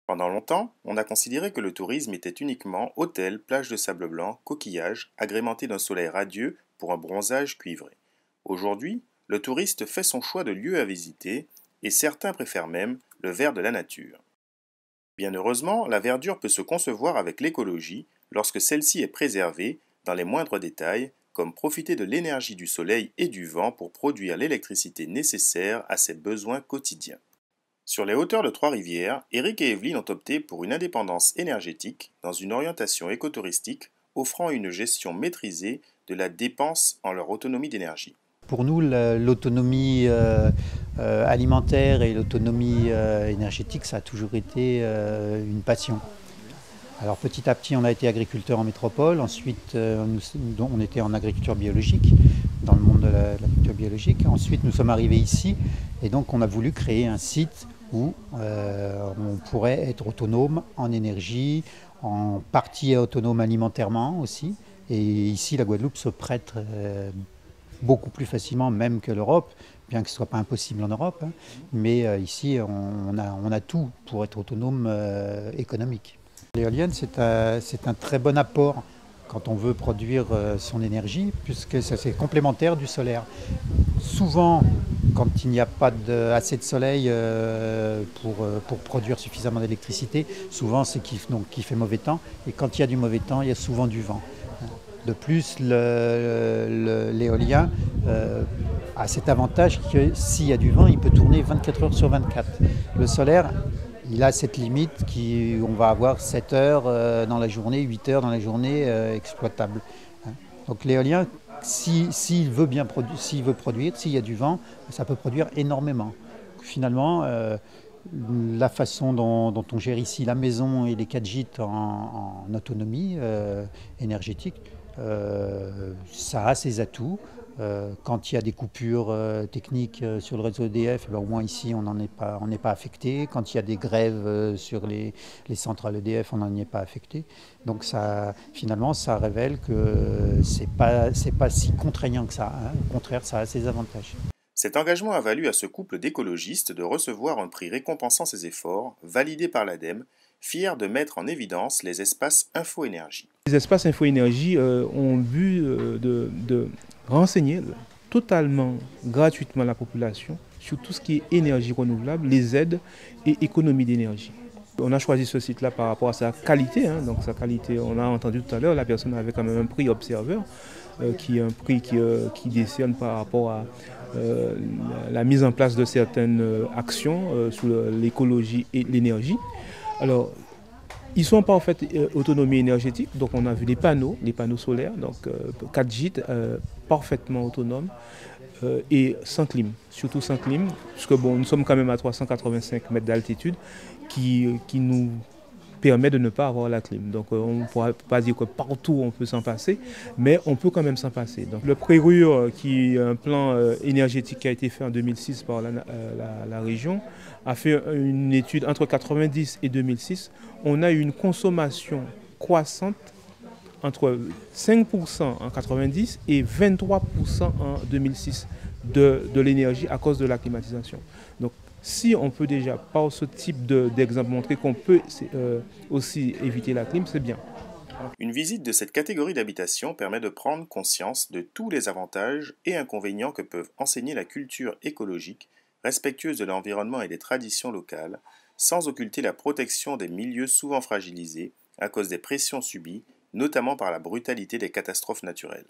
Pendant longtemps, on a considéré que le tourisme était uniquement hôtels, plages de sable blanc, coquillages, agrémentés d'un soleil radieux pour un bronzage cuivré. Aujourd'hui, le touriste fait son choix de lieux à visiter et certains préfèrent même le vert de la nature. Bien heureusement, la verdure peut se concevoir avec l'écologie lorsque celle-ci est préservée dans les moindres détails, comme profiter de l'énergie du soleil et du vent pour produire l'électricité nécessaire à ses besoins quotidiens. Sur les hauteurs de Trois-Rivières, Éric et Evelyne ont opté pour une indépendance énergétique dans une orientation écotouristique offrant une gestion maîtrisée de la dépense en leur autonomie d'énergie. Pour nous, l'autonomie alimentaire et l'autonomie énergétique, ça a toujours été une passion. Alors petit à petit, on a été agriculteur en métropole, ensuite on était en agriculture biologique, dans le monde de l'agriculture biologique. Ensuite, nous sommes arrivés ici et donc on a voulu créer un site où on pourrait être autonome en énergie, en partie autonome alimentairement aussi. Et ici, la Guadeloupe se prête beaucoup plus facilement même que l'Europe, bien que ce ne soit pas impossible en Europe. Hein. Mais ici, on a tout pour être autonome économique. L'éolienne, c'est un très bon apport quand on veut produire son énergie, puisque c'est complémentaire du solaire. Souvent, quand il n'y a pas assez de soleil pour produire suffisamment d'électricité, souvent c'est qu'il fait mauvais temps. Et quand il y a du mauvais temps, il y a souvent du vent. De plus, l'éolien a cet avantage que s'il y a du vent, il peut tourner 24 heures sur 24. Le solaire, il a cette limite on va avoir 7 heures dans la journée, 8 heures dans la journée exploitables. Donc l'éolien, s'il veut produire, s'il y a du vent, ça peut produire énormément. Finalement, la façon dont on gère ici la maison et les 4 gîtes en autonomie énergétique, ça a ses atouts. Quand il y a des coupures techniques sur le réseau EDF, au moins ici on n'est pas affecté. Quand il y a des grèves sur les centrales EDF, on n'en est pas affecté. Donc finalement, ça révèle que c'est pas si contraignant que ça. Hein. Au contraire, ça a ses avantages. Cet engagement a valu à ce couple d'écologistes de recevoir un prix récompensant ses efforts, validé par l'ADEME, fier de mettre en évidence les espaces Info-Énergie. Les espaces Info-Énergie ont le but de renseigner totalement gratuitement la population sur tout ce qui est énergie renouvelable, les aides et économie d'énergie. On a choisi ce site-là par rapport à sa qualité. Hein. Donc sa qualité, on a entendu tout à l'heure, la personne avait quand même un prix observeur, qui est un prix qui décerne par rapport à la mise en place de certaines actions sur l'écologie et l'énergie. Alors, ils sont pas en fait autonomie énergétique, donc on a vu les panneaux solaires, donc 4 gîtes parfaitement autonomes et sans clim, surtout sans clim, puisque bon, nous sommes quand même à 385 mètres d'altitude qui nous permet de ne pas avoir la clim. Donc on ne pourra pas dire que partout on peut s'en passer, mais on peut quand même s'en passer. Donc le Prérure, qui est un plan énergétique qui a été fait en 2006 par la région, a fait une étude entre 90 et 2006. On a eu une consommation croissante entre 5% en 90 et 23% en 2006 de l'énergie à cause de la climatisation. Donc si on peut déjà, par ce type d'exemple, montrer qu'on peut aussi éviter la clim, c'est bien. Une visite de cette catégorie d'habitation permet de prendre conscience de tous les avantages et inconvénients que peuvent enseigner la culture écologique, respectueuse de l'environnement et des traditions locales, sans occulter la protection des milieux souvent fragilisés à cause des pressions subies, notamment par la brutalité des catastrophes naturelles.